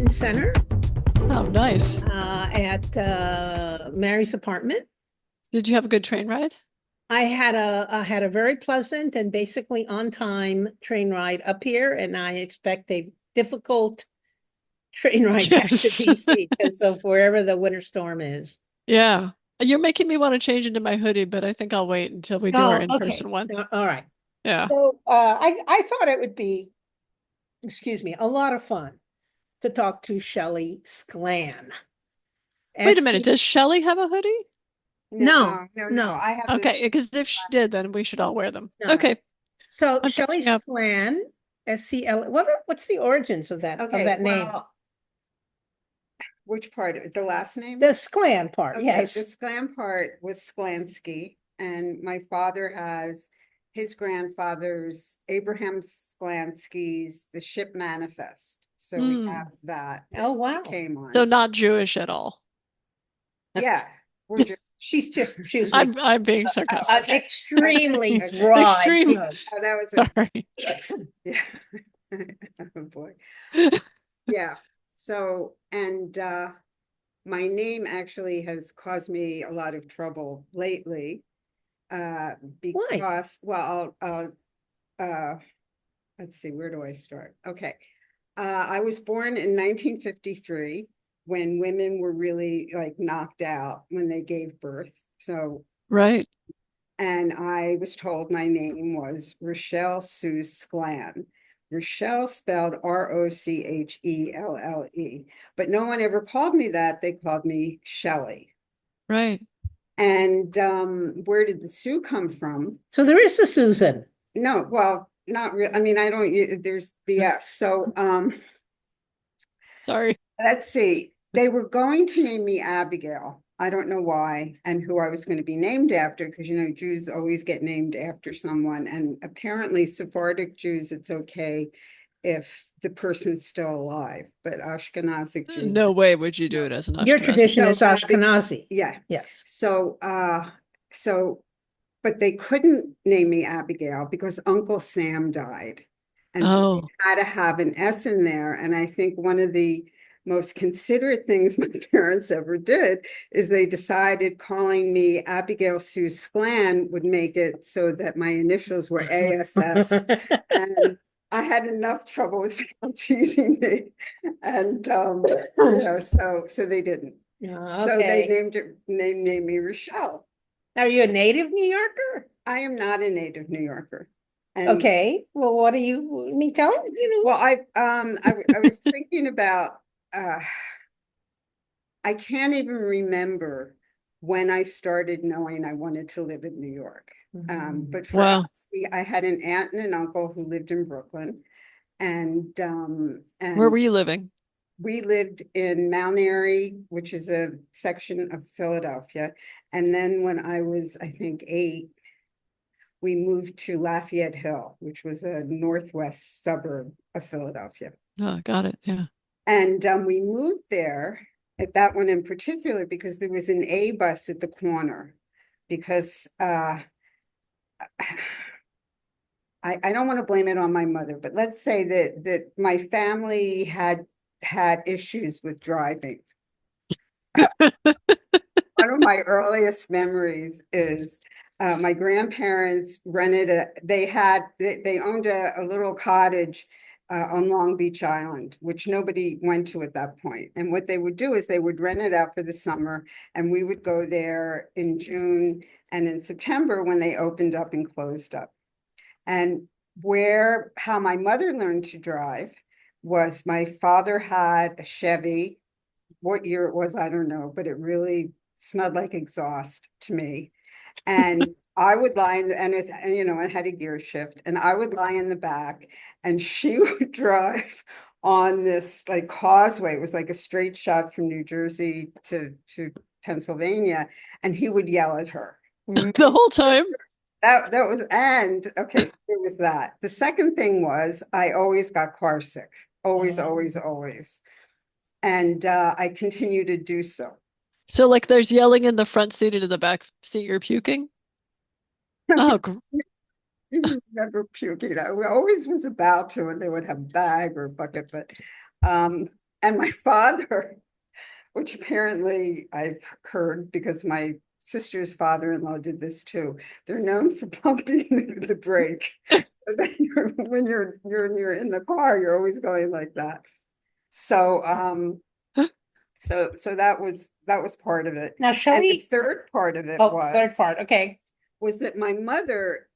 Lincoln Center Oh, nice. at Mary's apartment. Did you have a good train ride? I had a very pleasant and basically on time train ride up here, and I expect a difficult train ride back to Yes. DC because of wherever the winter storm is. Yeah. You're making me want to change into my hoodie, but I think I'll wait until we do our Oh, okay. in-person one. All right. Yeah. So I thought it would be, excuse me, a lot of fun to talk to Shellie Sclan. Wait a minute. S-C Does Shelly have a hoodie? no, No. no, I have the Okay, because if she did, then we should all wear them. no. Okay, So I'm Shellie catching up. Sclan, SCL, what's the origins of that name? well, which part? The last name? The Sclan part, Okay, yes. the Sclan part was Sklansky, and my father has his grandfather's Abraham Sklansky's The Ship Manifest. So we have that. Oh, wow. Came on. So not Jewish at all. Yeah, we're just She was I'm being sarcastic. extremely Okay. dry. Extreme. Good. oh, that was a Sorry. yeah. Oh boy. Yeah. So and my name actually has caused me a lot of trouble lately. Why? Because well let's see, where do I start? Okay. I was born in 1953 when women were really like knocked out when they gave birth. So Right. and I was told my name was Rochelle Sue Sclan. Rochelle spelled Rochelle, but no one ever called me that. They called me Shellie. Right. And where did the Sue come from? So there is a Susan. No, well, not real. I mean, I don't, there's the S. So Sorry. let's see. They were going to name me Abigail. I don't know why and who I was going to be named after, because you know Jews always get named after someone, and apparently Sephardic Jews it's okay if the person's still alive, but Ashkenazic Jews No way would you do it as an Your Ashkenazi. tradition is So, Ashkenazi. yeah. Yes. So but they couldn't name me Abigail because Uncle Sam died, and so Oh, they had to have an S in there. And I think one of the most considerate things my parents ever did is they decided calling me Abigail Sue Sclan would make it so that my initials were ASS. And I had enough trouble with people teasing me. And so they didn't. So they Okay. named me Rochelle. Are you a native New Yorker? I am not a native New Yorker. And Okay. Well, what do you I mean? Tell me, well, I was thinking about I can't even remember when I started knowing I wanted to live in New York. But for wow. us, I had an aunt and an uncle who lived in Brooklyn, and Where were you living? we lived in Mount Airy, which is a section of Philadelphia. And then when I was, I think, 8, we moved to Lafayette Hill, which was a northwest suburb of Philadelphia. Oh, got it. Yeah. And we moved there at that one in particular because there was an A bus at the corner. Because I don't want to blame it on my mother, but let's say that my family had issues with driving. One of my earliest memories is my grandparents they owned a little cottage on Long Beach Island, which nobody went to at that point. And what they would do is they would rent it out for the summer, and we would go there in June and in September when they opened up and closed up. And how my mother learned to drive was my father had a Chevy. What year it was, I don't know, but it really smelled like exhaust to me. And I would lie in it had a gear shift, and I would lie in the back, and she would drive on this like causeway. It was like a straight shot from New Jersey to Pennsylvania, and he would yell at her. The whole time. That was, and okay, so there was that. The second thing was I always got car sick. Always, always, always. And I continue to do so. So like there's yelling in the front seat and in the back seat you're puking? Oh, Never puking. I always was about to, and they would have a bag or a bucket, but And my father, which apparently I've heard because my sister's father-in-law did this too. They're known for pumping the brake. When you're in the car, you're always going like that. So so that was part of it. Now, And the Shellie, third part of it third part, okay. was that my mother,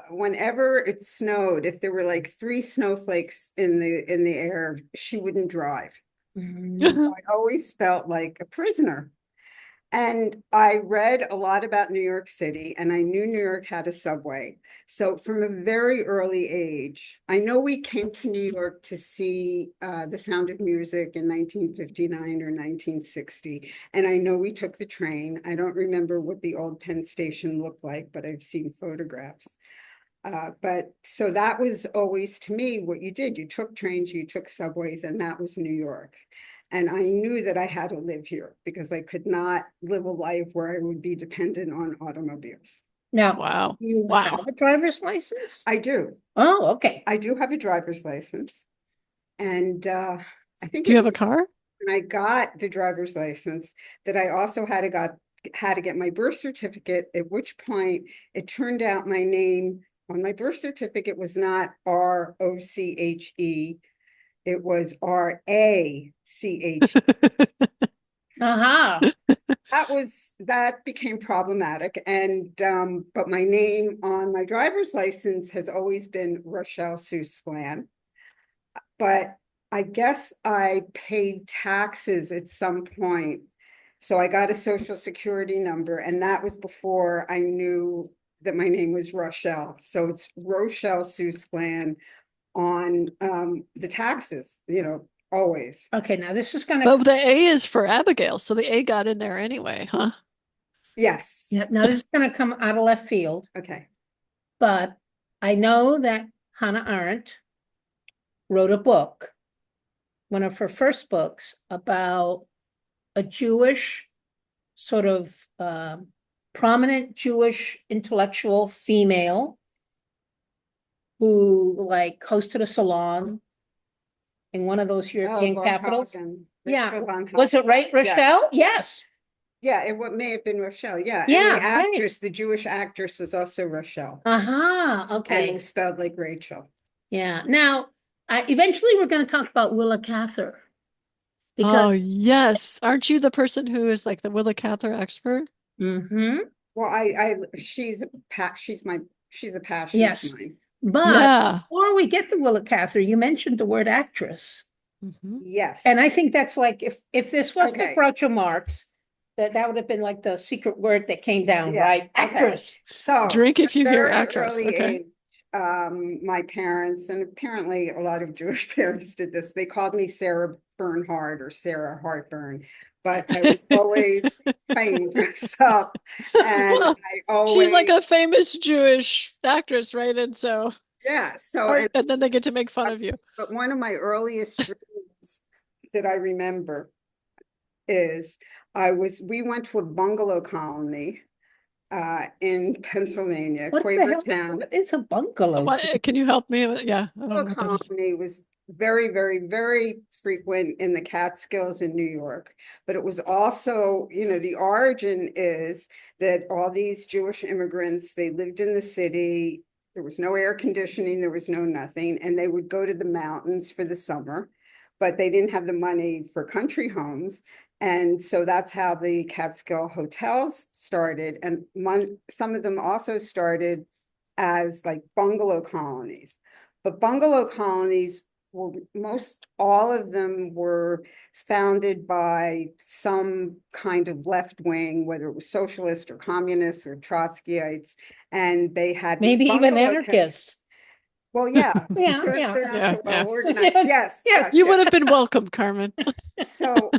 whenever it snowed, if there were like 3 snowflakes in the air, she wouldn't drive. I always felt like a prisoner. And I read a lot about New York City, and I knew New York had a subway. So from a very early age, I know we came to New York to see The Sound of Music in 1959 or 1960. And I know we took the train. I don't remember what the old Penn Station looked like, but I've seen photographs. But so that was always, to me, what you did. You took trains, you took subways, and that was New York. And I knew that I had to live here because I could not live a life where I would be dependent on automobiles. Now, Wow. you Wow. have a driver's license? I do. Oh, okay. I do have a driver's license. And I think Do you have a car? when I got the driver's license that I also had to get my birth certificate, at which point it turned out my name on my birth certificate was not Roche. It was Rach. Uh-huh. That became problematic. And but my name on my driver's license has always been Rochelle Sue Sclan. But I guess I paid taxes at some point. So I got a social security number, and that was before I knew that my name was Rochelle. So it's Rochelle Sue Sclan on the taxes, always. Okay, now this is gonna, But the A is for Abigail, so the A got in there anyway, huh? Yes. yeah, now this is gonna come out of left field, Okay. but I know that Hannah Arendt wrote a book, one of her first books, about a Jewish sort of prominent Jewish intellectual female who like hosted a salon in one of those European von capitals. Hagen, Yeah, Rachel von was it Hagen. right, Rochelle? Yes. Yeah, it may have been Rochelle. Yeah. And Yeah, the right. actress, the Jewish actress, was also Rochelle. Uh-huh, And it okay. was spelled like Rachel. Yeah, now, eventually we're gonna talk about Willa Cather. Oh, Because, yes. Aren't you the person who is like the Willa Cather expert? mhm, Well, she's a passion yes, of mine. but Yeah. before we get to Willa Cather, you mentioned the word actress. Mhm. Yes. And I think that's like, if this was to Okay. Groucho Marx, that would have been like the secret word that came down, Yeah, right? okay. Actress. So Drink if you hear very actress. early Okay. age, my parents, and apparently a lot of Jewish parents did this, they called me Sarah Bernhardt or Sarah Heartburn, but I was always trying to dress up, and Well, I always, she's like a famous Jewish actress, right? And so, yeah, so, and then they get to make fun of you. but one of my earliest dreams that I remember is we went to a bungalow colony in Pennsylvania, What the hell? Quavertown. What is a bungalow? Can you help me? Yeah, I don't know Bungalow what that is. colony was very, very, very frequent in the Catskills in New York. But it was also, the origin is that all these Jewish immigrants, they lived in the city. There was no air conditioning, there was no nothing, and they would go to the mountains for the summer, but they didn't have the money for country homes. And so that's how the Catskill hotels started. And some of them also started as like bungalow colonies. But bungalow colonies were all of them were founded by some kind of left wing, whether it was socialist or communist or Trotskyites. And they had Maybe these even bungalow anarchists. well, yeah, Yeah, they're yeah. not Yeah, so well yeah. organized. Yes, Yes, yes. yes, You yes. would have been welcome, Carmen. So,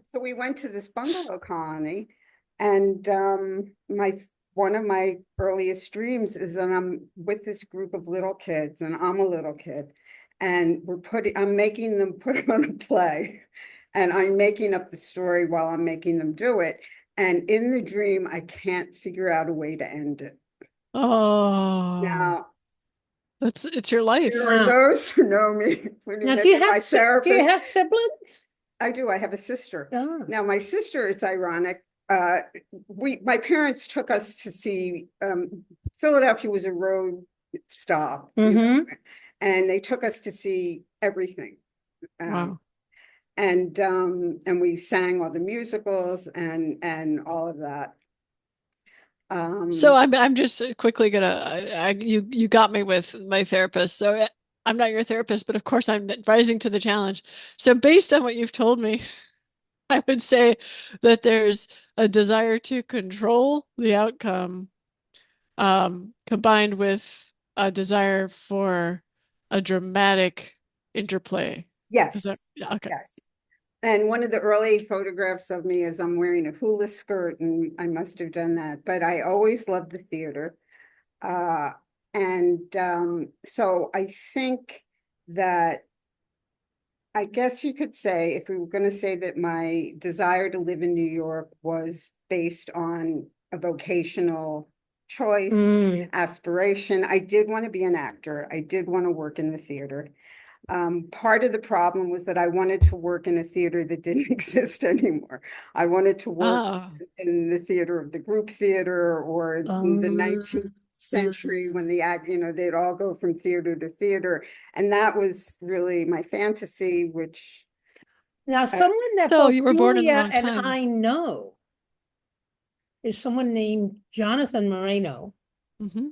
so we went to this bungalow colony, and one of my earliest dreams is that I'm with this group of little kids, and I'm a little kid, and I'm making them put on a play, and I'm making up the story while I'm making them do it. And in the dream, I can't figure out a way to end it. Oh, Now, it's your life. there are Wow. those who know me, including Now, many of my do you therapists. have siblings? I do. I have a sister. Oh. Now, my sister, it's ironic. My parents took us to see, Philadelphia was a road stop, Mm-hmm. and they took us to see everything. Wow. And we sang all the musicals and all of that. So I'm just quickly gonna you got me with my therapist. So I'm not your therapist, but of course I'm rising to the challenge. So based on what you've told me, I would say that there's a desire to control the outcome, combined with a desire for a dramatic interplay. Is that Yes, yeah, okay? yes. And one of the early photographs of me is I'm wearing a hula skirt, and I must have done that. But I always loved the theater. Uh, so I think that I guess you could say, if we were going to say that my desire to live in New York was based on a vocational choice, Mm. aspiration, I did want to be an actor. I did want to work in the theater. Part of the problem was that I wanted to work in a theater that didn't exist anymore. I wanted to work Oh, in the theater of the group theater, or in the 19th century when they'd all go from theater to theater. And that was really my fantasy, which Now, someone that so both you were born in the Julia wrong and time. I know is someone named Jonathan Moreno, Hmm.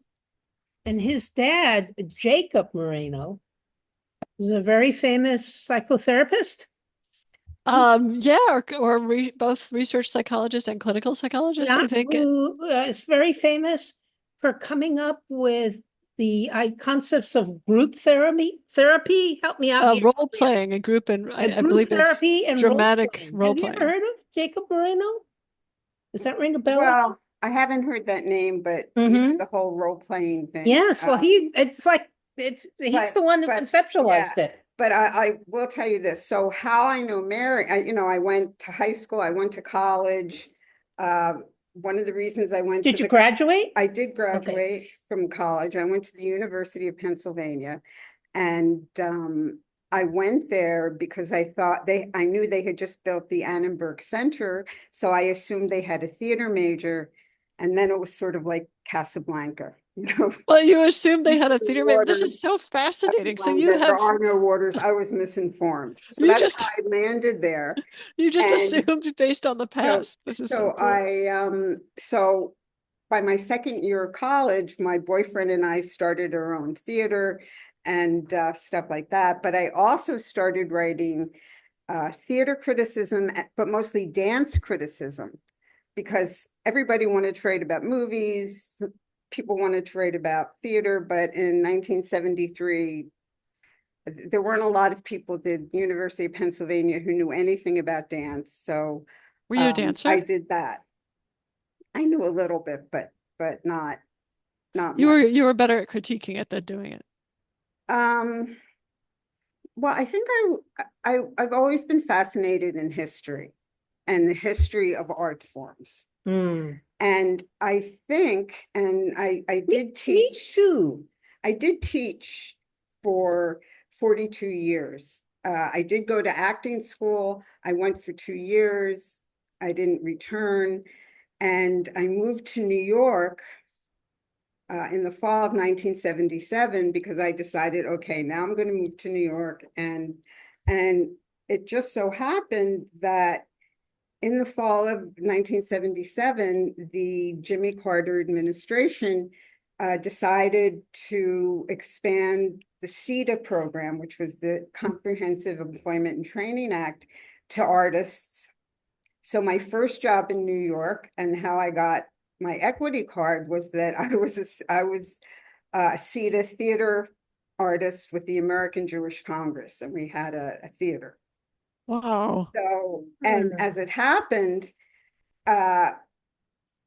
and his dad, Jacob Moreno, is a very famous psychotherapist. Yeah, or both research psychologist and clinical psychologist, I Yeah, think. who is very famous for coming up with the concepts of group therapy. Help me out here, Role Julia. playing a group, and I Group believe it's therapy and role dramatic playing. role Have you ever playing. heard of Jacob Moreno? Does that ring a bell? well, I haven't heard that name, but Mm-hmm. the whole role-playing thing. Yes, well, he's But the one who but yeah, conceptualized it. but I will tell you this. So how I know Mary, I went to high school, I went to college. Uh, One of the reasons I went to Did you graduate? I did Okay. graduate from college. I went to the University of Pennsylvania, and I went there because I knew they had just built the Annenberg Center, so I assumed they had a theater major, and then it was sort of like Casablanca, Well, you assume they had a theater major. This waters. is so fascinating. So There are no waters. I was misinformed. So you that's just how I landed there. you just And assumed based on the so, past. This is so cool. so by my second year of college, my boyfriend and I started our own theater and stuff like that. But I also started writing theater criticism, but mostly dance criticism, because everybody wanted to write about movies. People wanted to write about theater, but in 1973, there weren't a lot of people at the University of Pennsylvania who knew anything about dance. So Were you a I dancer? did that. I knew a little bit, but not You much. better at critiquing it than doing it. Um, well, I think I've always been fascinated in history and the history of art forms. Mm. And I think, and I did Me teach, too. I did teach for 42 years. I did go to acting school. I went for 2 years. I didn't return. And I moved to New York in the fall of 1977 because I decided, okay, now I'm going to move to New York. And it just so happened that in the fall of 1977, the Jimmy Carter administration decided to expand the CETA program, which was the Comprehensive Employment and Training Act, to artists. So my first job in New York, and how I got my equity card, was that I was a CETA theater artist with the American Jewish Congress, and we had a theater. Wow. So, and as it happened, uh,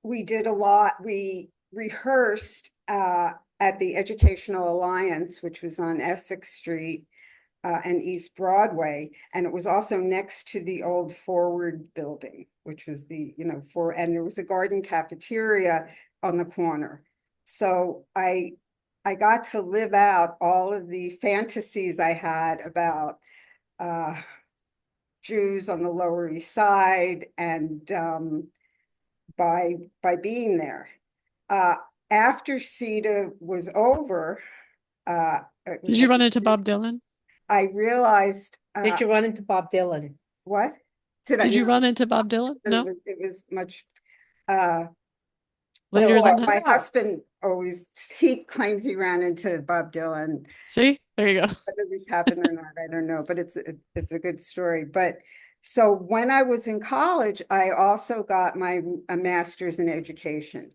we did a lot. We rehearsed at the Educational Alliance, which was on Essex Street and East Broadway. And it was also next to the old Forward building, which was and there was a garden cafeteria on the corner. So I got to live out all of the fantasies I had about Jews on the Lower East Side, and by being there. After CETA was over, Did you run into Bob Dylan? I realized. Did you run into Bob Dylan? What? Did you run into Bob Dylan? No. It was much Later than that. My husband he claims he ran into Bob Dylan. See, there you go. Whether this happened or not, I don't know, but it's a good story. But so when I was in college, I also got a master's in education.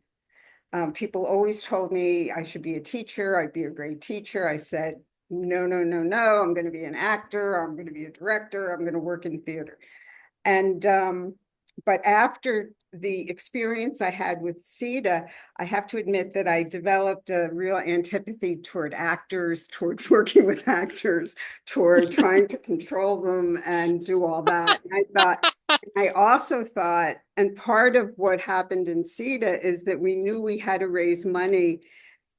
People always told me I should be a teacher. I'd be a great teacher. I said, no, no, no, no. I'm going to be an actor. I'm going to be a director. I'm going to work in theater. And but after the experience I had with CETA, I have to admit that I developed a real antipathy toward actors, toward working with actors, toward trying to control them and do all that. And I also thought, and part of what happened in CETA is that we knew we had to raise money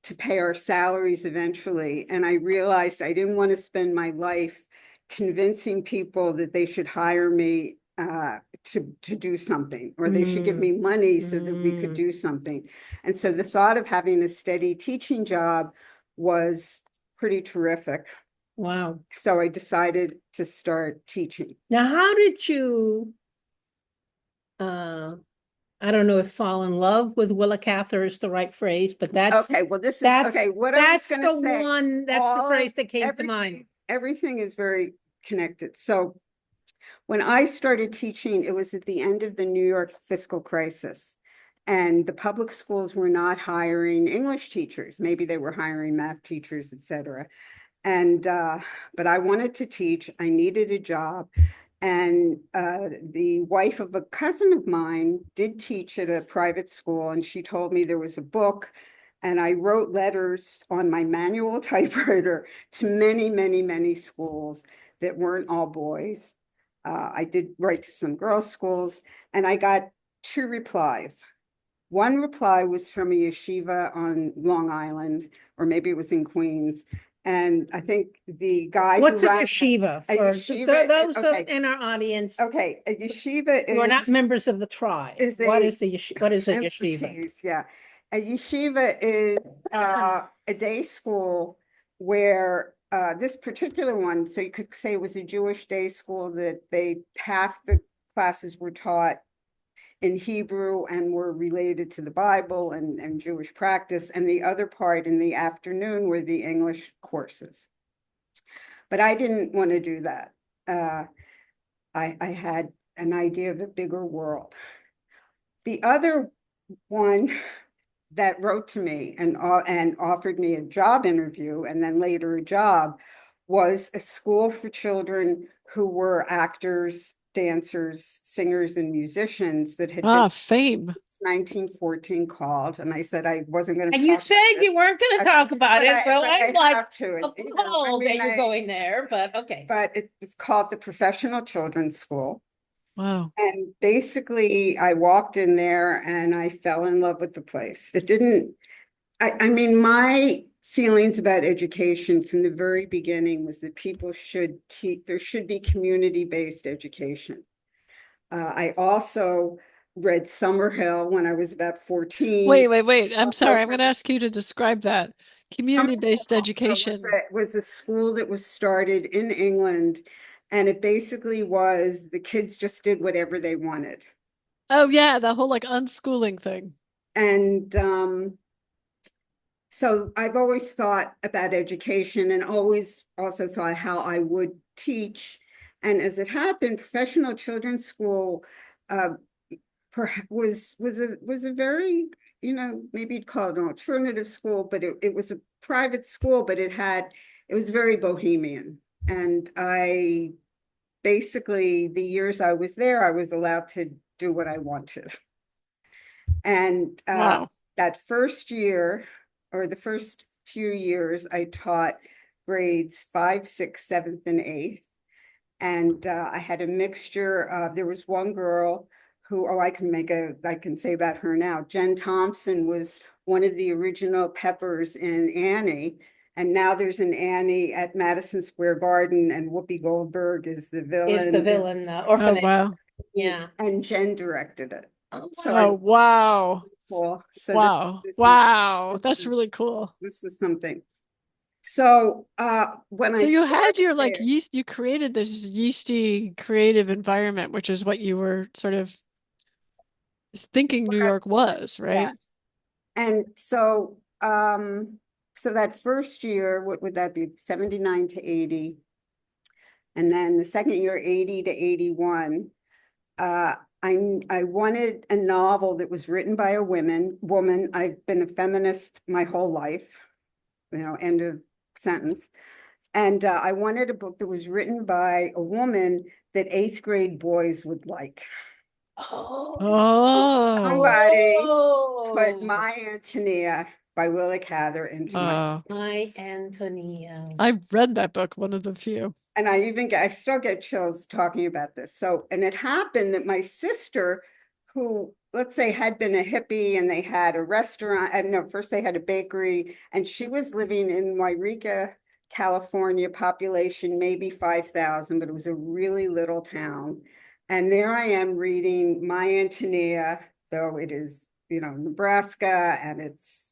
to pay our salaries eventually. And I realized I didn't want to spend my life convincing people that they should hire me to do something, or they should give me money so that we could do something. And so the thought of having a steady teaching job was pretty terrific. Wow. So I decided to start teaching. Now, how did you, I don't know if fall in love with Willa Cather is the right phrase, but that's okay. Well, this is okay. What I was going to say, that's the phrase that came to mind. Everything is very connected. So when I started teaching, it was at the end of the New York fiscal crisis, and the public schools were not hiring English teachers. Maybe they were hiring math teachers, etc. And but I wanted to teach. I needed a job. And the wife of a cousin of mine did teach at a private school, and she told me there was a book, and I wrote letters on my manual typewriter to many, many, many schools that weren't all boys. I did write to some girls' schools, and I got 2 replies. One reply was from a yeshiva on Long Island, or maybe it was in Queens. And I think the guy What's a yeshiva? For those in our audience. Okay, a yeshiva is. We're not members of the tribe. What is a yeshiva? Yeah, a yeshiva is a day school where this particular one, so you could say it was a Jewish day school that half the classes were taught in Hebrew and were related to the Bible and Jewish practice, and the other part in the afternoon were the English courses. But I didn't want to do that. I had an idea of a bigger world. The other one that wrote to me and offered me a job interview, and then later a job, was a school for children who were actors, dancers, singers, and musicians that had been fame. 1914 called, and I said I wasn't going to. And you said you weren't going to talk about it, so I'm like appalled that you're going there. But okay. But it was called the Professional Children's School. Wow. And basically, I walked in there and I fell in love with the place. It didn't. I mean, my feelings about education from the very beginning was that people should teach. There should be community-based education. I also read Summerhill when I was about 14. Wait. I'm sorry. I'm going to ask you to describe that. Community-based education was a school that was started in England, and it basically was the kids just did whatever they wanted. Oh yeah, the whole like unschooling thing. And so I've always thought about education and always also thought how I would teach. And as it happened, Professional Children's School was a very, maybe you'd call it an alternative school, but it was a private school, but it was very bohemian. And I basically, the years I was there, I was allowed to do what I wanted. And wow. That first year, or the first few years, I taught grades 5, 6, 7th, and 8th. And I had a mixture of, there was one girl who, I can say about her now. Jen Thompson was one of the original Peppers in Annie. And now there's an Annie at Madison Square Garden, and Whoopi Goldberg is the villain. Is the villain, orphanage. Oh, wow. Yeah. And Jen directed it. Oh, So Oh, wow. cool. So Wow. this Wow. this That's is- really cool. this was something. So when So I you had your started like there- yeast, you created this yeasty creative environment, which is what you were sort of thinking New York was, right? And so so that first year, what would that be? 79 to 80. And then the second year, 80 to 81. I wanted a novel that was written by a woman. I've been a feminist my whole life, end of sentence. And I wanted a book that was written by a woman that 8th grade boys would like. Oh. Somebody put My Antonia by Willa Cather into My Antonia. I've read that book, one of the few. And I still get chills talking about this. So, and it happened that my sister, who, let's say, had been a hippie, and they had a restaurant, and no, first they had a bakery, and she was living in Wairika, California, population maybe 5,000, but it was a really little town. And there I am reading My Antonia, though it is, Nebraska, and it's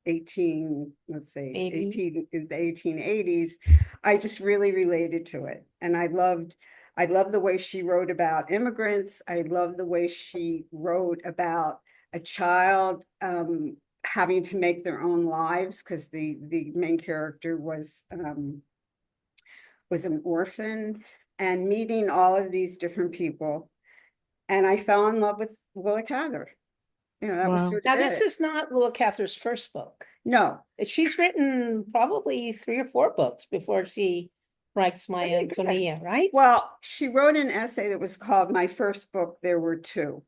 18 in the 1880s. I just really related to it. And I loved the way she wrote about immigrants. I love the way she wrote about a child having to make their own lives, because the main character was an orphan, and meeting all of these different people. And I fell in love with Willa Cather. That was sort of Now, this is not Willa Cather's first book. No. She's written probably 3 or 4 books before she writes My Antonia, right? Well, she wrote an essay that was called My First Book, There Were Two.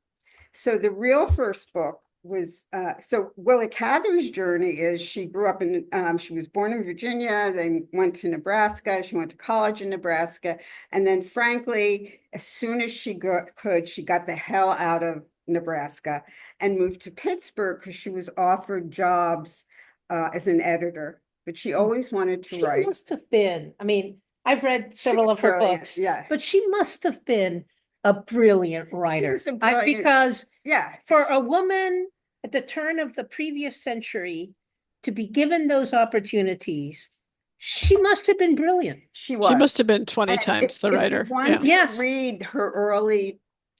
So the real first book was, so Willa Cather's journey is she grew up in, she was born in Virginia, then went to Nebraska, she went to college in Nebraska. And then frankly, as soon as she could, she got the hell out of Nebraska and moved to Pittsburgh because she was offered jobs as an editor, but she always wanted to write. She must have been, I mean, I've read several of her books, but she must have been a brilliant writer. Because for a woman at the turn of the previous century to be given those opportunities, she must have been brilliant. She was. She must have been 20 times the writer. Yes. Read her early,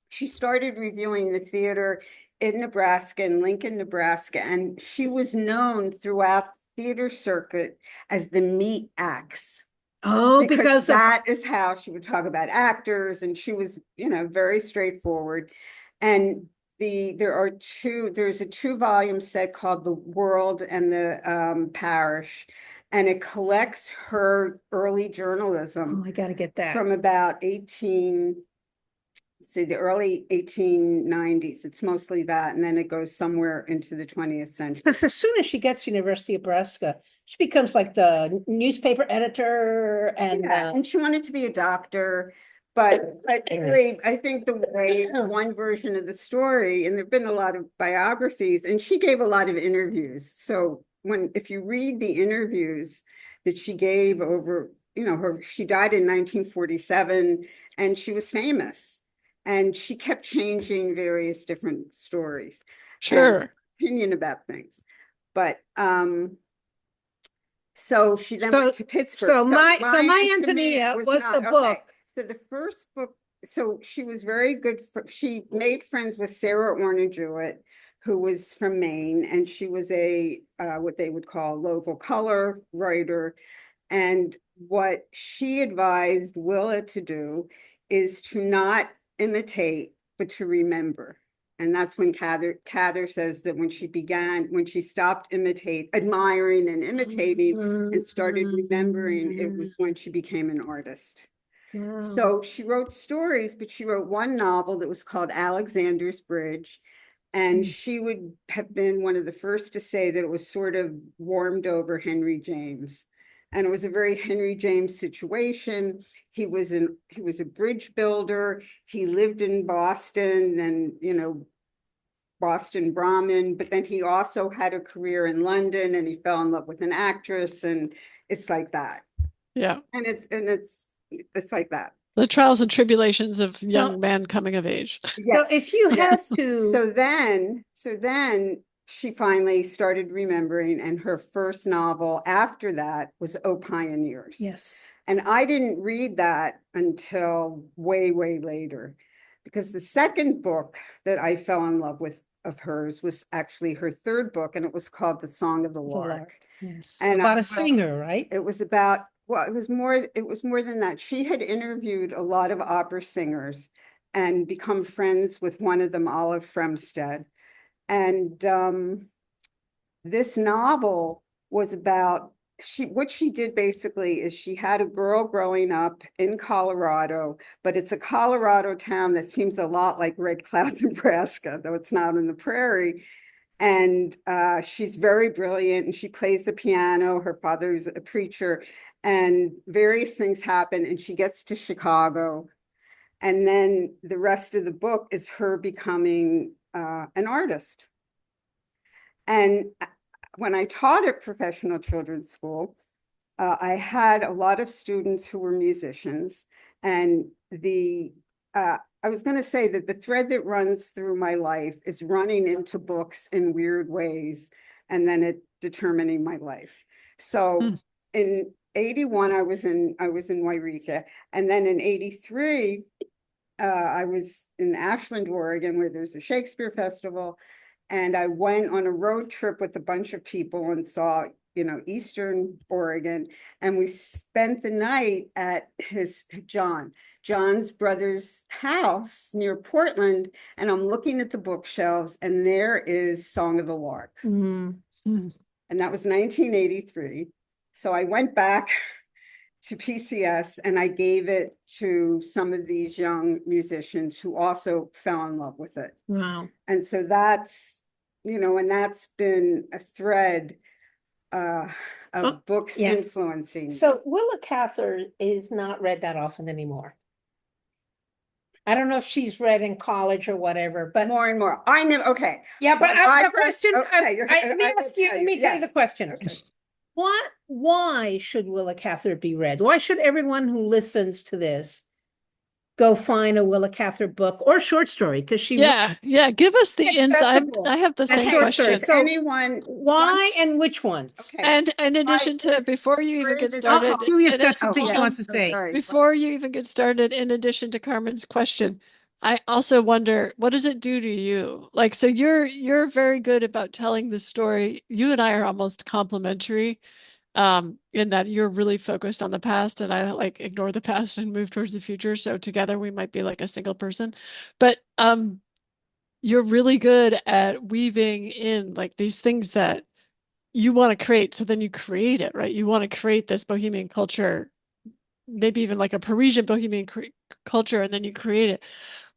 she started reviewing the theater in Nebraska, in Lincoln, Nebraska, and she was known throughout the theater circuit as the meat axe. Oh, because that is how she would talk about actors, and she was, very straightforward. And there's a 2-volume set called The World and the Parish, and it collects her early journalism. Oh, I gotta get that. From about the early 1890s. It's mostly that, and then it goes somewhere into the 20th century. Because as soon as she gets to University of Nebraska, she becomes like the newspaper editor, and she wanted to be a doctor. But really, I think the way one version of the story, and there've been a lot of biographies, and she gave a lot of interviews. So if you read the interviews that she gave over, she died in 1947, and she was famous. And she kept changing various different stories. Sure. Opinion about things. But so she then went to Pittsburgh. So My Antonia was the book. So the first book, so she was very good. She made friends with Sarah Orner Jewett, who was from Maine, and she was a what they would call local color writer. And what she advised Willa to do is to not imitate, but to remember. And that's when Cather says that when she stopped admiring and imitating and started remembering, it was when she became an artist. Wow. So she wrote stories, but she wrote one novel that was called Alexander's Bridge. And she would have been one of the first to say that it was sort of warmed over Henry James. And it was a very Henry James situation. He was a bridge builder. He lived in Boston, and Boston Brahmin, but then he also had a career in London, and he fell in love with an actress, and it's like that. Yeah. And it's like that. The trials and tribulations of young man coming of age. Yes. So if you have to, so then she finally started remembering, and her first novel after that was Oh Pioneers. yes, And I didn't read that until way, way later, because the second book that I fell in love with of hers was actually her third book, and it was called The Song of the Lark. Yes. And about a singer, right? It was about, well, it was more than that. She had interviewed a lot of opera singers and become friends with one of them, Olive Fremstead. And this novel was about, what she did basically is she had a girl growing up in Colorado, but it's a Colorado town that seems a lot like Red Cloud, Nebraska, though it's not in the prairie. And she's very brilliant, and she plays the piano. Her father's a preacher, and various things happen, and she gets to Chicago. And then the rest of the book is her becoming an artist. And when I taught at professional children's school, I had a lot of students who were musicians, and I was going to say that the thread that runs through my life is running into books in weird ways, and then it determining my life. So in 81, I was in Wairika, and then in 83, I was in Ashland, Oregon, where there's a Shakespeare festival. And I went on a road trip with a bunch of people and saw, Eastern Oregon. And we spent the night at John's brother's house near Portland. And I'm looking at the bookshelves, and there is Song of the Lark. And that was 1983. So I went back to PCS, and I gave it to some of these young musicians who also fell in love with it. Wow. And so that's, and that's been a thread of books influencing. So Willa Cather is not read that often anymore. I don't know if she's read in college or whatever, but more and more. I know. Okay. Yeah, but the question. Okay, let me ask you. Let me tell you the question. Okay. Why should Willa Cather be read? Why should everyone who listens to this go find a Willa Cather book or short story? Because she give us the insight. I have the same question. So why and which ones? Okay. And in addition to, before you even get started, Julia's got something she wants to say. Before you even get started, in addition to Carmen's question, I also wonder, what does it do to you? Like, so you're very good about telling the story. You and I are almost complementary. In that you're really focused on the past, and I like ignore the past and move towards the future. So together we might be like a single person, but you're really good at weaving in like these things that you want to create. So then you create it, right? You want to create this Bohemian culture, maybe even like a Parisian Bohemian culture, and then you create it.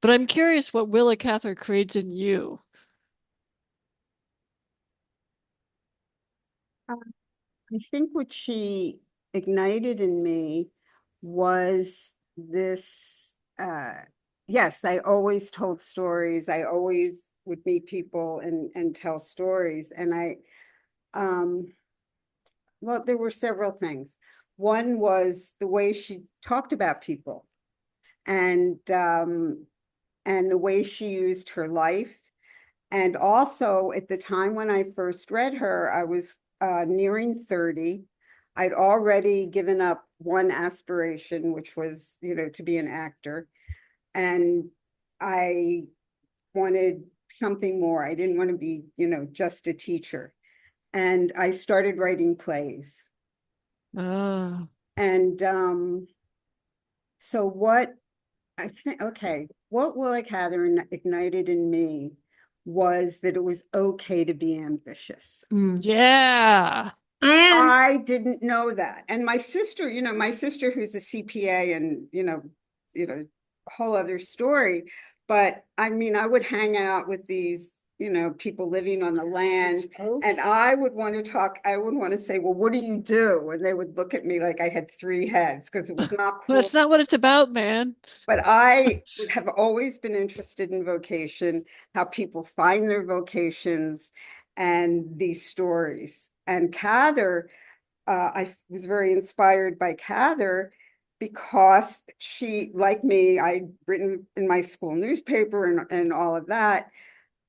But I'm curious what Willa Cather creates in you. I think what she ignited in me was this, yes, I always told stories. I always would meet people and tell stories. And well, there were several things. One was the way she talked about people, and the way she used her life. And also at the time when I first read her, I was nearing 30. I'd already given up one aspiration, which was, to be an actor. And I wanted something more. I didn't want to be, just a teacher. And I started writing plays. Oh. And so what I think, what Willa Cather ignited in me was that it was okay to be ambitious. Yeah. And I didn't know that. And my sister, who's a CPA, and, a whole other story. But I mean, I would hang out with these, people living on the land. And I would want to say, well, what do you do? And they would look at me like I had 3 heads because it was not cool. Well, that's not what it's about, man. But I have always been interested in vocation, how people find their vocations and these stories. And Cather, I was very inspired by Cather because she, like me, I'd written in my school newspaper and all of that.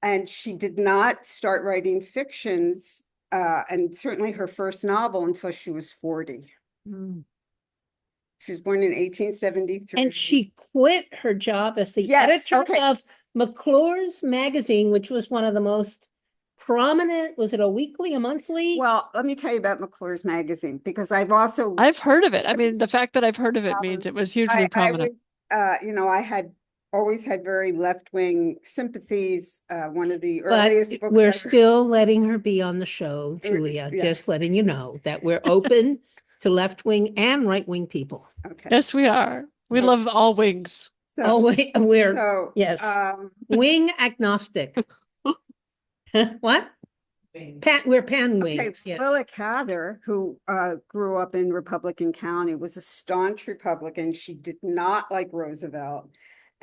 And she did not start writing fictions, and certainly her first novel until she was 40. Mm. She was born in 1873. And she quit her job as the editor of McClure's magazine, which was one of the most prominent, was it a weekly, a monthly? Well, let me tell you about McClure's magazine, because I've heard of it. I mean, the fact that I've heard of it means it was hugely prominent. I had always had very left-wing sympathies. One of the earliest books. We're still letting her be on the show, Julia, just letting you know that we're open to left-wing and right-wing people. Okay. Yes, we are. We love all wings. Wing agnostic. What? We're pan wings. Okay, yes. Willa Cather, who grew up in Republican County, was a staunch Republican. She did not like Roosevelt.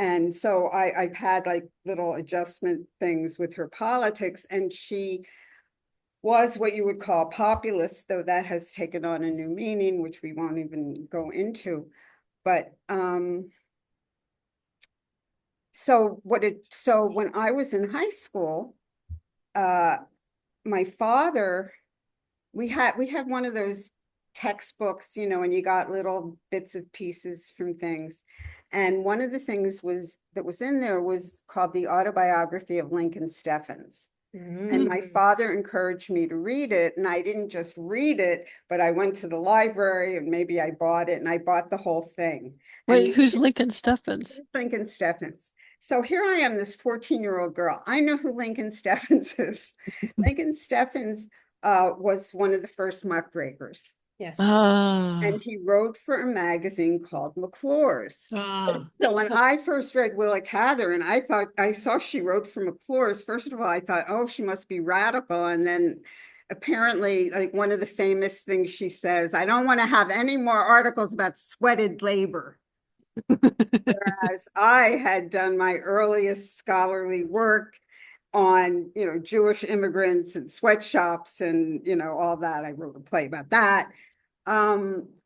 And so I've had like little adjustment things with her politics, and she was what you would call populist, though that has taken on a new meaning, which we won't even go into. But so when I was in high school, my father, we had one of those textbooks, and you got little bits of pieces from things. And one of the things that was in there was called The Autobiography of Lincoln Steffens. And my father encouraged me to read it. And I didn't just read it, but I went to the library and maybe I bought it, and I bought the whole thing. Wait, who's Lincoln Steffens? Lincoln Steffens. So here I am, this 14-year-old girl. I know who Lincoln Steffens is. Lincoln Steffens was one of the first muckrakers. Yes. And he wrote for a magazine called McClure's. So when I first read Willa Cather, and I saw she wrote for McClure's, first of all, I thought, oh, she must be radical. And then apparently, like, one of the famous things she says, I don't want to have any more articles about sweated labor. Whereas I had done my earliest scholarly work on, Jewish immigrants and sweatshops and, all that. I wrote a play about that.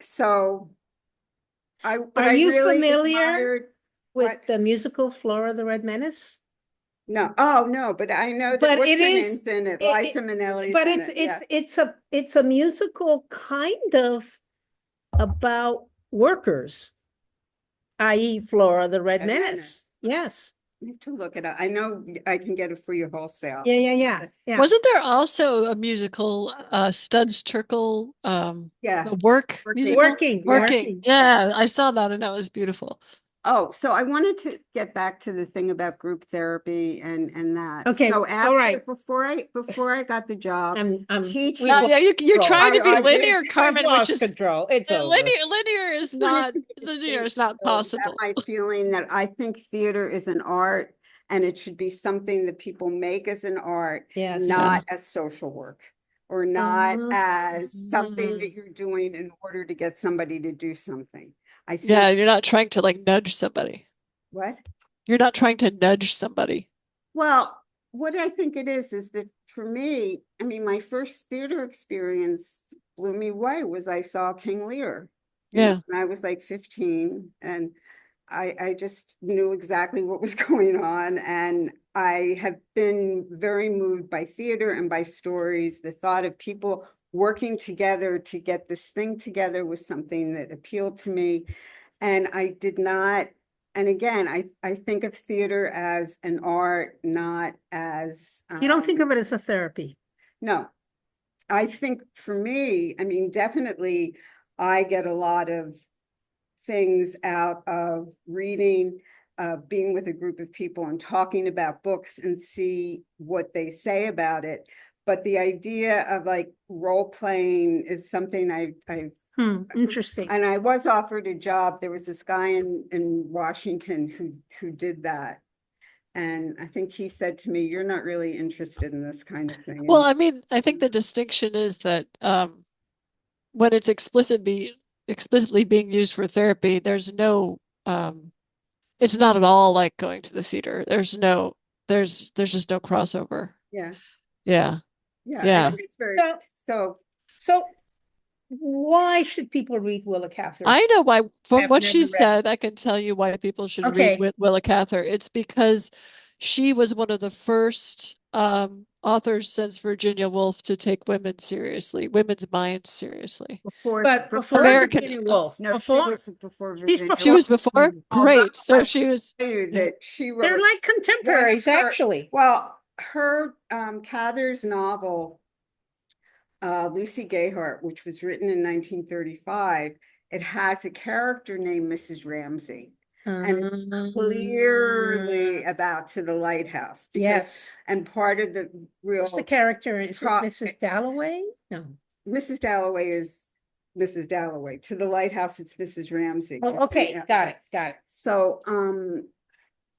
So are you really familiar with the musical Flora the Red Menace? No. Oh no, but I know that what's her name's in it. Liza Minnelli's but in it. It's a musical kind of about workers, i.e. Flora the Red Menace. Yes. I have to look it up. I know I can get it for you wholesale. Yeah. Wasn't there also a musical, Studs Terkel, the Working. Yeah, I saw that and that was beautiful. Oh, so I wanted to get back to the thing about group therapy and that. Okay, so all right. Before I got the job, I'm teaching. You're trying to be linear, Carmen, which is control. It's linear is not possible. My feeling that I think theater is an art, and it should be something that people make as an art, not as social work, or not as something that you're doing in order to get somebody to do something. I think, you're not trying to like nudge somebody. What? You're not trying to nudge somebody. Well, what I think it is that for me, I mean, my first theater experience blew me away was I saw King Lear. When I was like 15, and I just knew exactly what was going on. And I have been very moved by theater and by stories. The thought of people working together to get this thing together was something that appealed to me. And I did not, and again, I think of theater as an art, not as... you don't think of it as a therapy? No. I think for me, I mean, definitely I get a lot of things out of reading, being with a group of people and talking about books and see what they say about it. But the idea of like role playing is something I've interesting. And I was offered a job. There was this guy in Washington who did that. And I think he said to me, "You're not really interested in this kind of thing." Well, I mean, I think the distinction is that when it's explicitly being used for therapy, there's no it's not at all like going to the theater. There's just no crossover. Yeah. Yeah. Yeah. Yeah. I think it's very So why should people read Willa Cather? I know why. From I've what never she read said, I can tell you why people should Okay. read Willa Cather. It's because she was one of the first authors since Virginia Woolf to take women seriously, women's minds seriously. before American- Virginia Woolf. No, Before? she was before She's Virginia She was Woolf. before? Although Great. So I she was. tell you that she wrote They're like contemporaries, one of her- actually. Well, her Cather's novel, Lucy Gayheart, which was written in 1935, it has a character named Mrs. Ramsey. And it's clearly about To the Lighthouse. Because, Yes. And part of the real What's the character? Is it Mrs. Dalloway? No. Mrs. Dalloway is Mrs. Dalloway. To the Lighthouse, it's Mrs. Ramsey. Oh, okay, got it. So,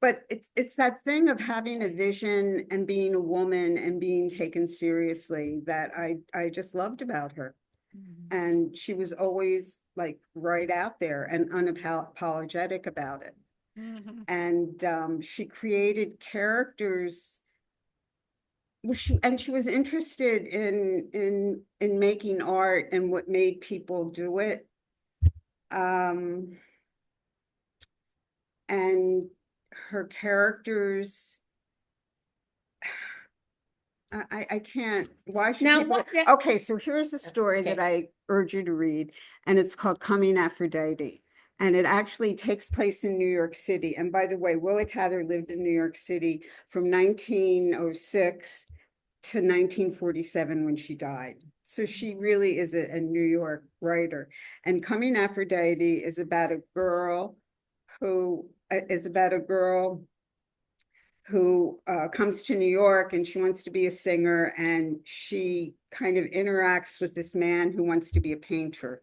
but it's that thing of having a vision and being a woman and being taken seriously that I just loved about her. And she was always like right out there and unapologetic about it. And she created characters. She was interested in making art and what made people do it. And her characters, I can't, why should Now, people? Okay, so here's a story that I urge you to read, and it's called Coming Aphrodite. And it actually takes place in New York City. And by the way, Willa Cather lived in New York City from 1906 to 1947 when she died. So she really is a New York writer. And Coming Aphrodite is about a girl who comes to New York and she wants to be a singer, and she kind of interacts with this man who wants to be a painter.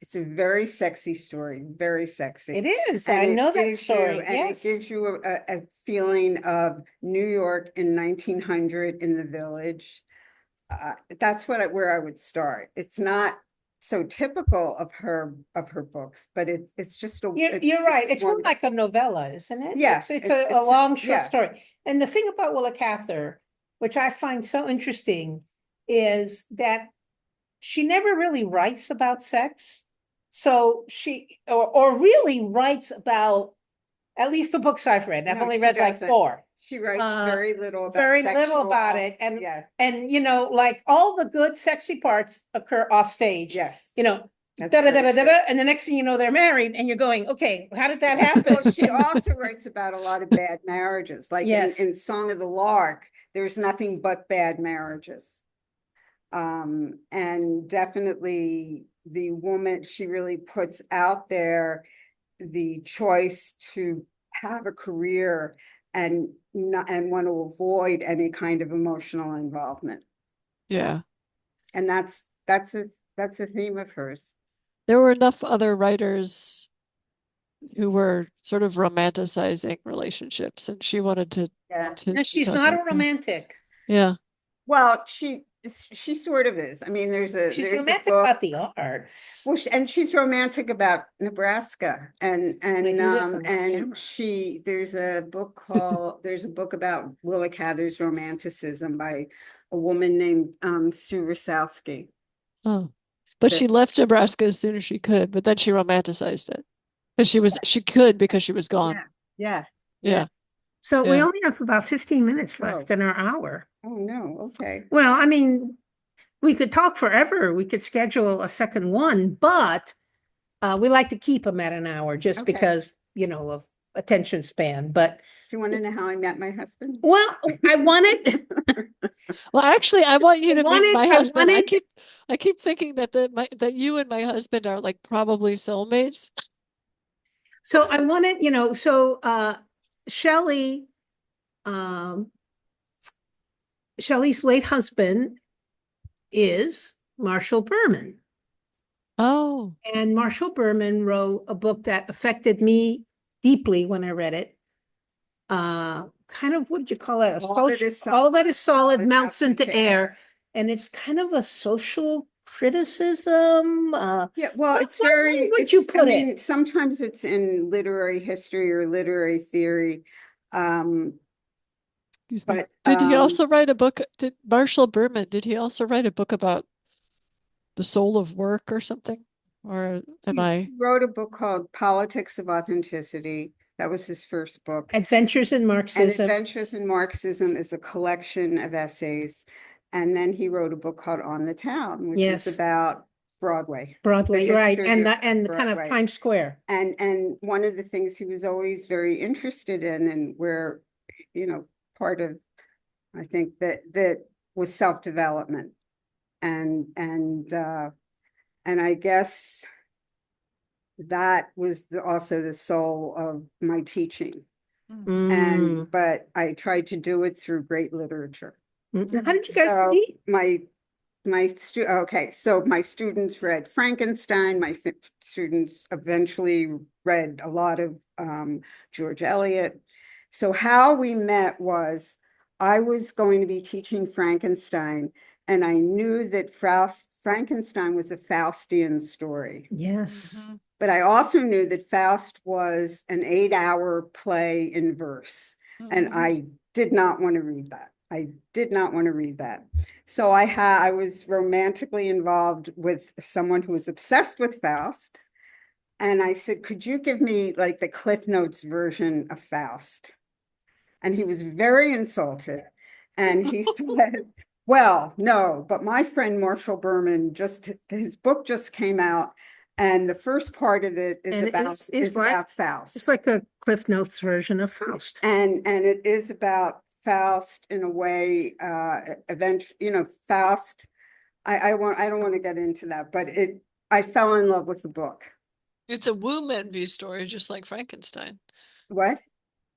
It's a very sexy story, very sexy. It is. I know that story. Yes. It gives you a feeling of New York in 1900 in the Village. That's where I would start. It's not so typical of her books, but it's just you're right. It's more like a novella, isn't it? Yeah, it's a long short story. And the thing about Willa Cather, which I find so interesting, is that she never really writes about sex. So she or really writes about, at least the books I've read. I've only read like 4. She writes very little about it. And you know, like all the good sexy parts occur off stage. Yes. You know, and the next thing you know, they're married, and you're going, okay, how did that happen? Well, she also writes about a lot of bad marriages. Like in Song of the Lark, there's nothing but bad marriages. And definitely the woman, she really puts out there the choice to have a career and want to avoid any kind of emotional involvement. Yeah. And that's a theme of hers. There were enough other writers who were sort of romanticizing relationships, and she wanted to. No, she's not a romantic. Yeah. Well, she sort of is. I mean, she's romantic about the arts. Well, and she's romantic about Nebraska, and there's a book about Willa Cather's romanticism by a woman named Sue Rosowski. Oh, but she left Nebraska as soon as she could, but then she romanticized it because she could because she was gone. Yeah. So we only have about 15 minutes left in our hour. Oh, no. Okay. Well, I mean, we could talk forever. We could schedule a second one, but we like to keep them at an hour just because, you know, of attention span. But do you want to know how I met my husband? Well, I wanted. Well, actually, I want you to meet my husband. I keep thinking that you and my husband are like probably soulmates. So I wanted, you know, Shellie, Shellie's late husband is Marshall Berman. Oh. And Marshall Berman wrote a book that affected me deeply when I read it. kind of, what did you call it? All that is All that is solid solid melts into air. And it's kind of a social criticism. Yeah, well, it's what very, way would you put it? Sometimes it's in literary history or literary theory. But did he also write a book? Did Marshall Berman, did he also write a book about the soul of work or something? Or he wrote a book called Politics of Authenticity. That was his first book. Adventures in Marxism. And Adventures in Marxism is a collection of essays. And then he wrote a book called On the Town, which is about Broadway. Broadway, right. And the kind of Times Square. And one of the things he was always very interested in, and where, you know, part of, I think that was self-development. And I guess that was also the soul of my teaching. But I tried to do it through great literature. How did you guys meet? So my students read Frankenstein. My students eventually read a lot of George Eliot. So how we met was, I was going to be teaching Frankenstein, and I knew that Frankenstein was a Faustian story. Yes. But I also knew that Faust was an 8-hour play in verse, and I did not want to read that. I did not want to read that. So I was romantically involved with someone who was obsessed with Faust. And I said, could you give me like the Cliff Notes version of Faust? And he was very insulted. And he said, well, no, but my friend Marshall Berman, his book just came out. And the first part of it is about Faust. It's like a Cliff Notes version of Faust. And it is about Faust in a way, eventually, you know, Faust. I don't want to get into that, but I fell in love with the book. It's a womb envy story, just like Frankenstein. What?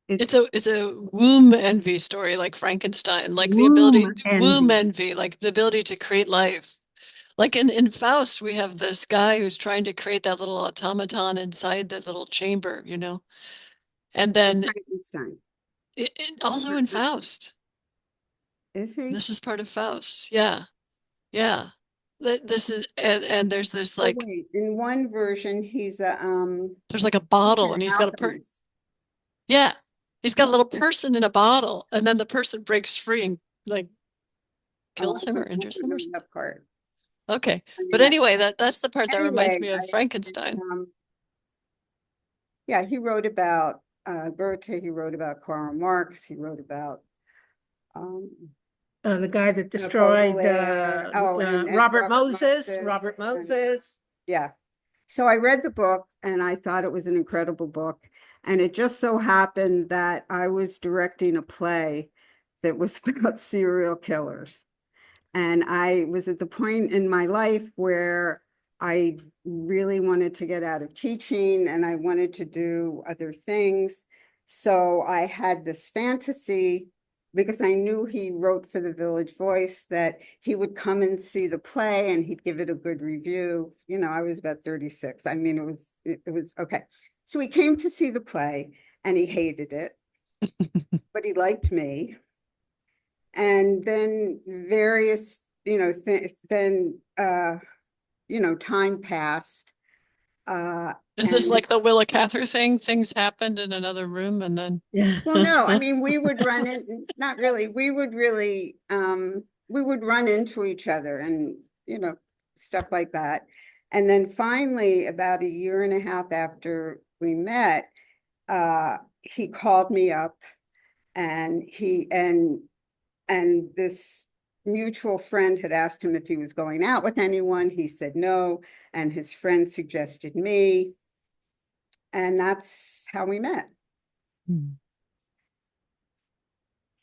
It's a womb envy story, like Frankenstein, like the ability to womb envy, like the ability to create life. Like in Faust, we have this guy who's trying to create that little automaton inside that little chamber, you know, and then Frankenstein. Also in Faust. Is he? This is part of Faust. Yeah. Yeah. This is, and there's this like, wait, in one version, he's there's like a bottle and he's got a yeah. He's got a little person in a bottle, and then the person breaks free and like kills him or injures him or something. That part. Okay. But anyway, that's the part that reminds me of Frankenstein. Yeah, he wrote about Goethe, he wrote about Karl Marx, he wrote about the guy that destroyed Robert Moses. Yeah. So I read the book and I thought it was an incredible book. And it just so happened that I was directing a play that was about serial killers. And I was at the point in my life where I really wanted to get out of teaching and I wanted to do other things. So I had this fantasy, because I knew he wrote for the Village Voice, that he would come and see the play and he'd give it a good review. You know, I was about 36. I mean, it was okay. So he came to see the play and he hated it, but he liked me. And then various, you know, time passed. Is this like the Willa Cather thing? Things happened in another room and then. Yeah. Well, no, I mean, we would run in, not really, we would run into each other and, you know, stuff like that. And then finally, about 1.5 years after we met, he called me up and this mutual friend had asked him if he was going out with anyone. He said no, and his friend suggested me. And that's how we met.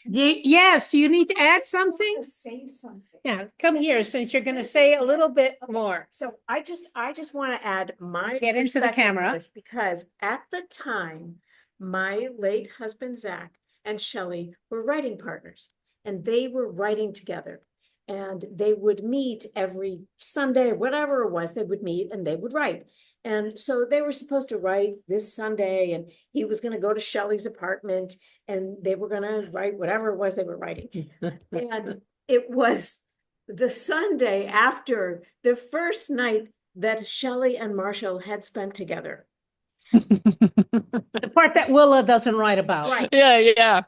Yes, do you need to add something? Say something. Yeah, come here since you're going to say a little bit more. So I just want to add my get into the camera, because at the time, my late husband Zach and Shellie were writing partners, and they were writing together, and they would meet every Sunday, whatever it was. They would meet and they would write. And so they were supposed to write this Sunday, and he was going to go to Shelley's apartment, and they were going to write whatever it was they were writing. And it was the Sunday after the first night that Shellie and Marshall had spent together. The part that Willa doesn't write about. Right. Yeah, yeah.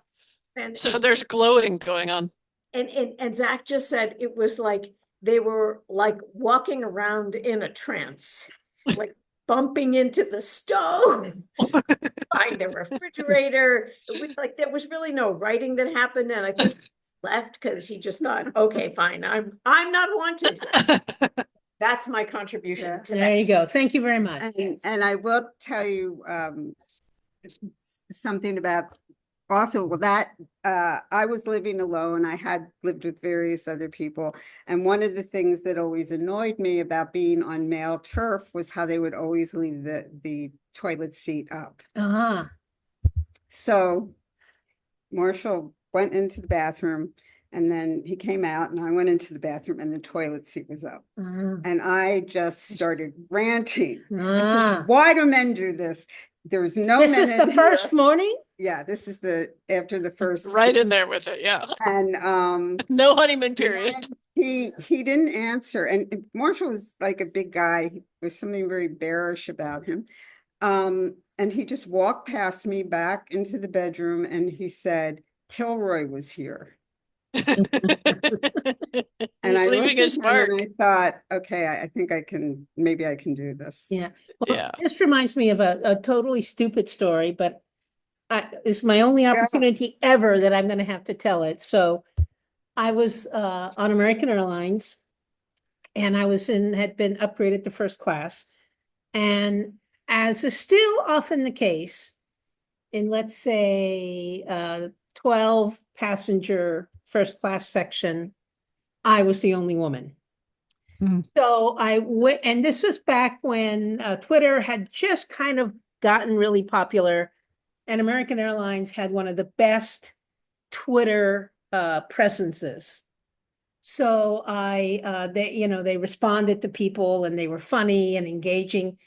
And so there's glowing going on. And Zach just said it was like they were like walking around in a trance, like bumping into the stove, find the refrigerator. Like there was really no writing that happened, and I think he left because he just thought, okay, fine, I'm not wanted. That's my contribution to There you go. Thank you very much. And I will tell you something about also that I was living alone. I had lived with various other people. And one of the things that always annoyed me about being on male turf was how they would always leave the toilet seat up. Uh-huh. So Marshall went into the bathroom, and then he came out, and I went into the bathroom, and the toilet seat was up. And I just started ranting. I said, why do men do this? There's no This is the first morning? Yeah, this is after the first. Right in there with it, yeah. And no honeymoon period. He didn't answer. And Marshall was like a big guy. There's something very bearish about him. And he just walked past me back into the bedroom, and he said, Kilroy was here. And I leaving his mark. And I thought, okay, I think maybe I can do this. Yeah. Well, this reminds me of a totally stupid story, but it's my only opportunity ever that I'm going to have to tell it. So I was on American Airlines, and I had been upgraded to first class. And as is still often the case, in let's say 12 passenger first class section, I was the only woman. So I went, and this was back when Twitter had just kind of gotten really popular, and American Airlines had one of the best Twitter presences. So they responded to people, and they were funny and engaging.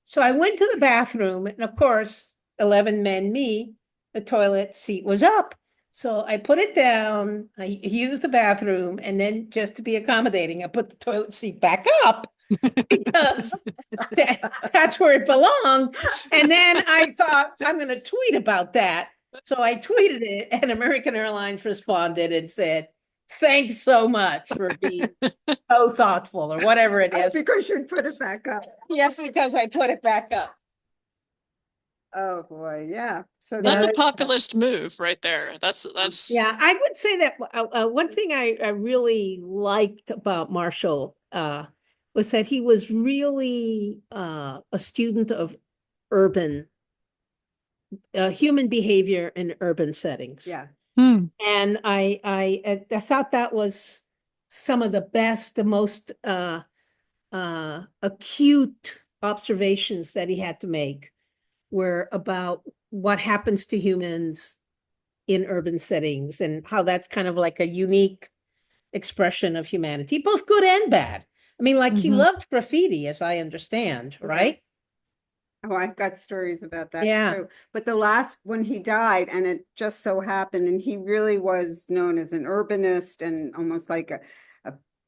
So I went to the bathroom, and of course, 11 men, me, the toilet seat was up. So I put it down, I used the bathroom, and then just to be accommodating, I put the toilet seat back up because that's where it belonged. And then I thought, I'm going to tweet about that. So I tweeted it, and American Airlines responded and said, thanks so much for being so thoughtful, or whatever it is. Because you put it back up. Yes, because I put it back up. Oh boy, yeah. So that's a populist move right there. That's yeah. I would say that one thing I really liked about Marshall was that he was really a student of human behavior in urban settings. Yeah. And I thought that was some of the best, the most acute observations that he had to make were about what happens to humans in urban settings, and how that's kind of like a unique expression of humanity, both good and bad. I mean, like he loved graffiti, as I understand, right? Oh, I've got stories about that too. But when he died, and it just so happened, and he really was known as an urbanist and almost like a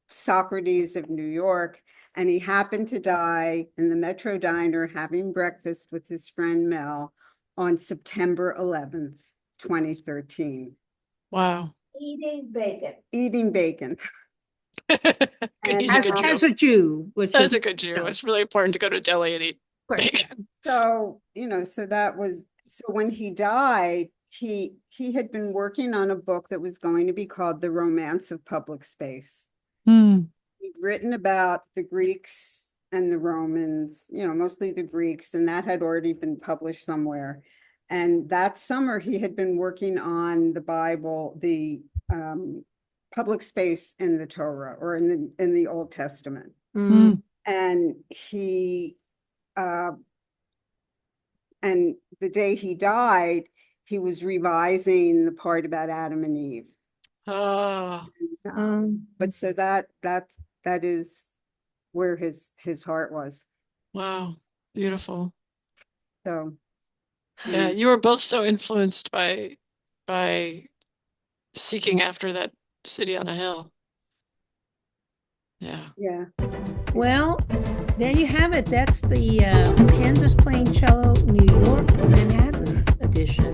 Socrates of New York. And he happened to die in the Metro Diner having breakfast with his friend Mel on September 11th, 2013. Wow. Eating bacon. Eating bacon. As a Jew, which is a good Jew. It's really important to go to deli and eat bacon. So, so when he died, he had been working on a book that was going to be called The Romance of Public Space. He'd written about the Greeks and the Romans, mostly the Greeks, and that had already been published somewhere. And that summer he had been working on the Bible, the public space in the Torah, or in the Old Testament. And he and the day he died, he was revising the part about Adam and Eve. But so that is where his heart was. Wow. Beautiful. So yeah, you were both so influenced by seeking after that city on a hill. Yeah. Yeah. Well, there you have it. That's the Pandas Playing Cello New York Manhattan edition.